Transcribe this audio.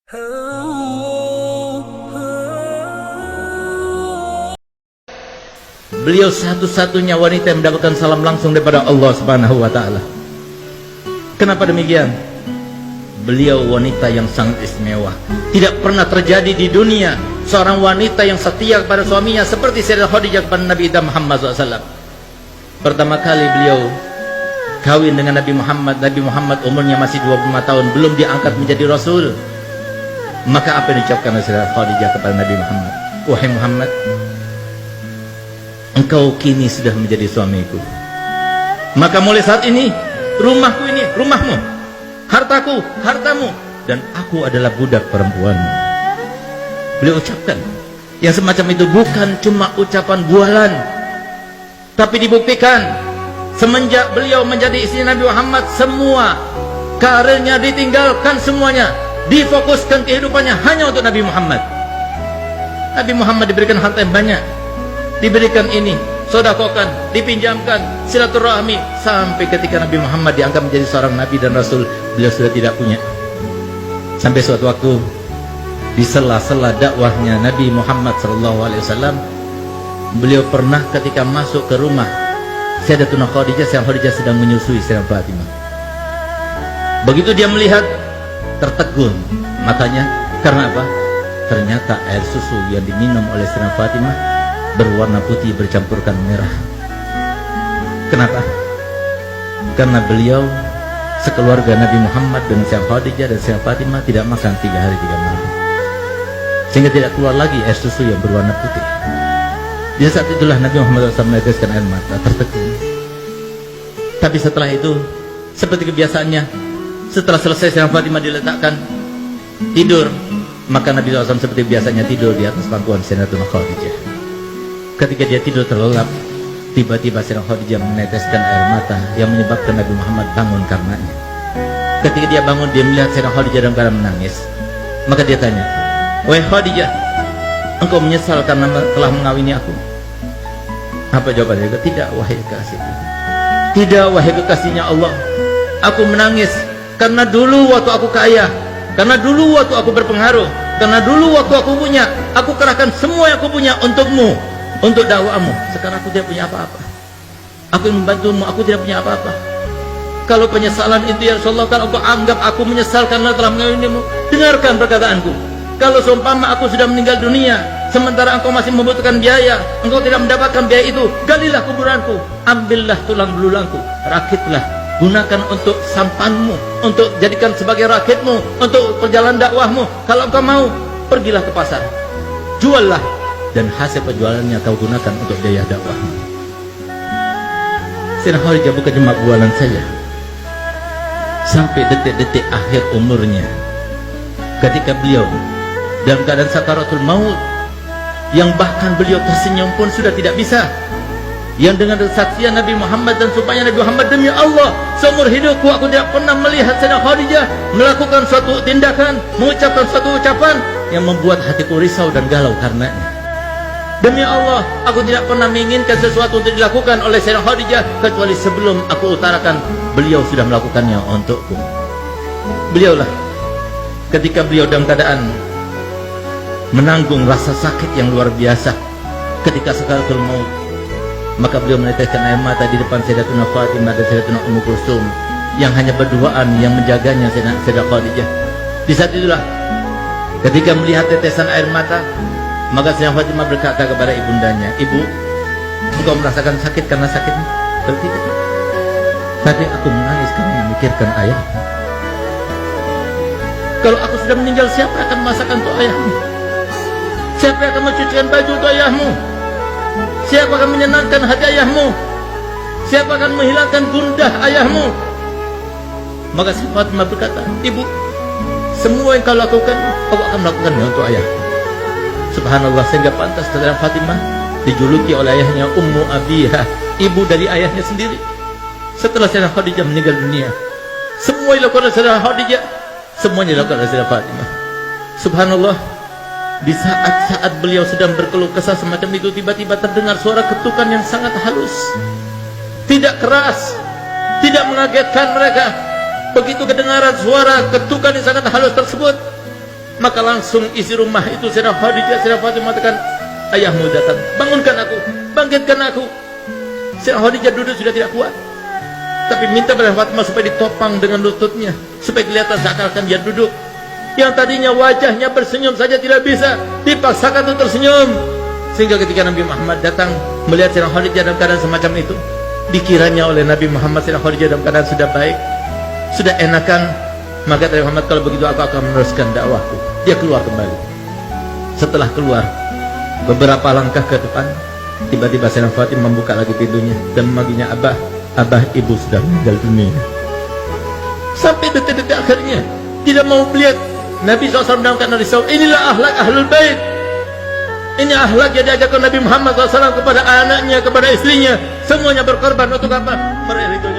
Beliau satu-satunya wanita yang mendapatkan salam langsung daripada Allah Subhanahu wa taala. Kenapa demikian? Beliau wanita yang sangat istimewa. Tidak pernah terjadi di dunia seorang wanita yang setia kepada suaminya seperti Sayyidah Khadijah kepada Nabi kita Muhammad SAW. Pertama kali beliau kawin dengan Nabi Muhammad. Nabi Muhammad umurnya masih 25 tahun, belum diangkat menjadi Rasul. Maka apa yang diucapkan oleh Sayyidah Khadijah kepada Nabi Muhammad? Wahai Muhammad, engkau kini sudah menjadi suamiku. Maka mulai saat ini, rumahku ini rumahmu, hartaku hartamu, dan aku adalah budak perempuanmu. Beliau ucapkan yang semacam itu bukan cuma ucapan bualan, tapi dibuktikan semenjak beliau menjadi istri Nabi Muhammad, semua karirnya ditinggalkan, semuanya difokuskan kehidupannya hanya untuk Nabi Muhammad. Nabi Muhammad diberikan harta yang banyak, diberikan ini, sodakokan, dipinjamkan, silaturahmi, sampai ketika Nabi Muhammad dianggap menjadi seorang Nabi dan Rasul, beliau sudah tidak punya. Sampai suatu waktu di sela-sela dakwahnya Nabi Muhammad SAW, beliau pernah ketika masuk ke rumah Sayyidatuna Khadijah, Sayyidah Khadijah sedang menyusui Sayyidah Fatimah. Begitu dia melihat, tertegun matanya. Karena apa? Ternyata air susu yang diminum oleh Sayyidah Fatimah berwarna putih bercampurkan merah. Kenapa? Karena beliau sekeluarga Nabi Muhammad dengan Sayyidah Khadijah dan Sayyidah Fatimah tidak makan 3 hari 3 malam, sehingga tidak keluar lagi air susu yang berwarna putih. Di saat itulah Nabi Muhammad SAW meneteskan air mata, tertegun. Tapi setelah itu, seperti kebiasaannya, setelah selesai Sayyidah Fatimah diletakkan tidur, maka Nabi SAW seperti biasanya tidur di atas pangkuan Sayyidatuna Khadijah. Ketika dia tidur terlelap, tiba-tiba Sayyidah Khadijah meneteskan air mata yang menyebabkan Nabi Muhammad bangun karenanya. Ketika dia bangun, dia melihat Sayyidah Khadijah dalam keadaan menangis. Maka dia tanya, "Wahai Khadijah, engkau menyesal karena telah mengawini aku?" Apa jawabannya? "Tidak, wahai kekasihku. Tidak, wahai kekasihnya Allah. Aku menangis karena dulu waktu aku kaya, karena dulu waktu aku berpengaruh, karena dulu waktu aku punya, aku kerahkan semua yang aku punya untukmu, untuk dakwamu. Sekarang aku tidak punya apa-apa. Aku yang membantumu, aku tidak punya apa-apa. Kalau penyesalan itu ya Rasulullah, kalau engkau anggap aku menyesal karena telah mengawinimu, dengarkan perkataanku. Kalau seumpama aku sudah meninggal dunia, sementara engkau masih membutuhkan biaya, engkau tidak mendapatkan biaya itu, galilah kuburanku, ambillah tulang belulangku, rakitlah, gunakan untuk sampanmu, untuk jadikan sebagai rakitmu, untuk perjalanan dakwahmu. Kalau engkau mau, pergilah ke pasar, juallah, dan hasil penjualannya kau gunakan untuk biaya dakwahmu." Sayyidah Khadijah bukan cuma bualan saja. Sampai detik-detik akhir umurnya, ketika beliau dalam keadaan sakaratul maut, yang bahkan beliau tersenyum pun sudah tidak bisa, yang dengan kesaksian Nabi Muhammad dan sumpahnya Nabi Muhammad, "Demi Allah, seumur hidupku aku tidak pernah melihat Sayyidah Khadijah melakukan suatu tindakan, mengucapkan suatu ucapan yang membuat hatiku risau dan galau karenanya. Demi Allah, aku tidak pernah menginginkan sesuatu untuk dilakukan oleh Sayyidah Khadijah kecuali sebelum aku utarakan, beliau sudah melakukannya untukku." Beliaulah ketika beliau dalam keadaan menanggung rasa sakit yang luar biasa ketika sakaratul maut, maka beliau meneteskan air mata di depan Sayyidatuna Fatimah dan Sayyidatuna Ummu Kulsum yang hanya berduaan yang menjaganya Sayyidah Khadijah. Di saat itulah ketika melihat tetesan air mata, maka Sayyidah Fatimah berkata kepada ibundanya, "Ibu, engkau merasakan sakit karena sakitmu?" "Tidak. Tadi aku menangis karena memikirkan ayah. Kalau aku sudah meninggal, siapa akan masakan untuk ayahmu? Siapa yang akan mencucikan baju untuk ayahmu? Siapa akan menyenangkan hati ayahmu? Siapa akan menghilangkan gundah ayahmu?" Maka Sayyidah Fatimah berkata, "Ibu, semua yang kau lakukan, aku akan melakukannya untuk ayahku." Subhanallah, sehingga pantas Sayyidah Fatimah dijuluki oleh ayahnya Ummu Abiha, ibu dari ayahnya sendiri. Setelah Sayyidah Khadijah meninggal dunia, semua yang dilakukan oleh Sayyidah Khadijah, semuanya dilakukan oleh Sayyidah Fatimah. Subhanallah, di saat-saat beliau sedang berkeluh kesah semacam itu, tiba-tiba terdengar suara ketukan yang sangat halus, tidak keras, tidak mengagetkan mereka. Begitu kedengaran suara ketukan yang sangat halus tersebut, Maka langsung isi rumah itu Sayyidah Khadijah, Sayyidah Fatimah mengatakan, ayahmu datang, bangunkan aku, bangkitkan aku. Sayyidah Khadijah duduk sudah tidak kuat, tapi minta pada Fatimah supaya ditopang dengan lututnya, supaya kelihatan seakan-akan dia duduk. Yang tadinya wajahnya bersenyum saja tidak bisa, dipaksakan untuk tersenyum. Sehingga ketika Nabi Muhammad datang melihat Sayyidah Khadijah dalam keadaan semacam itu, dikiranya oleh Nabi Muhammad Sayyidah Khadijah dalam keadaan sudah baik, sudah enakan. Maka Nabi Muhammad, kalau begitu aku akan meneruskan dakwahku. Dia keluar kembali. Setelah keluar beberapa langkah ke depan, tiba-tiba Sayyidah Fatimah membuka lagi pintunya dan memanggilnya, Abah, ibu sudah meninggal dunia. Sampai detik-detik akhirnya tidak mau melihat Nabi SAW dalam keadaan risau. Inilah akhlak ahlul bait. Ini akhlak yang diajarkan Nabi Muhammad SAW kepada anaknya, kepada istrinya. Semuanya berkorban untuk apa? Meraih ridhonya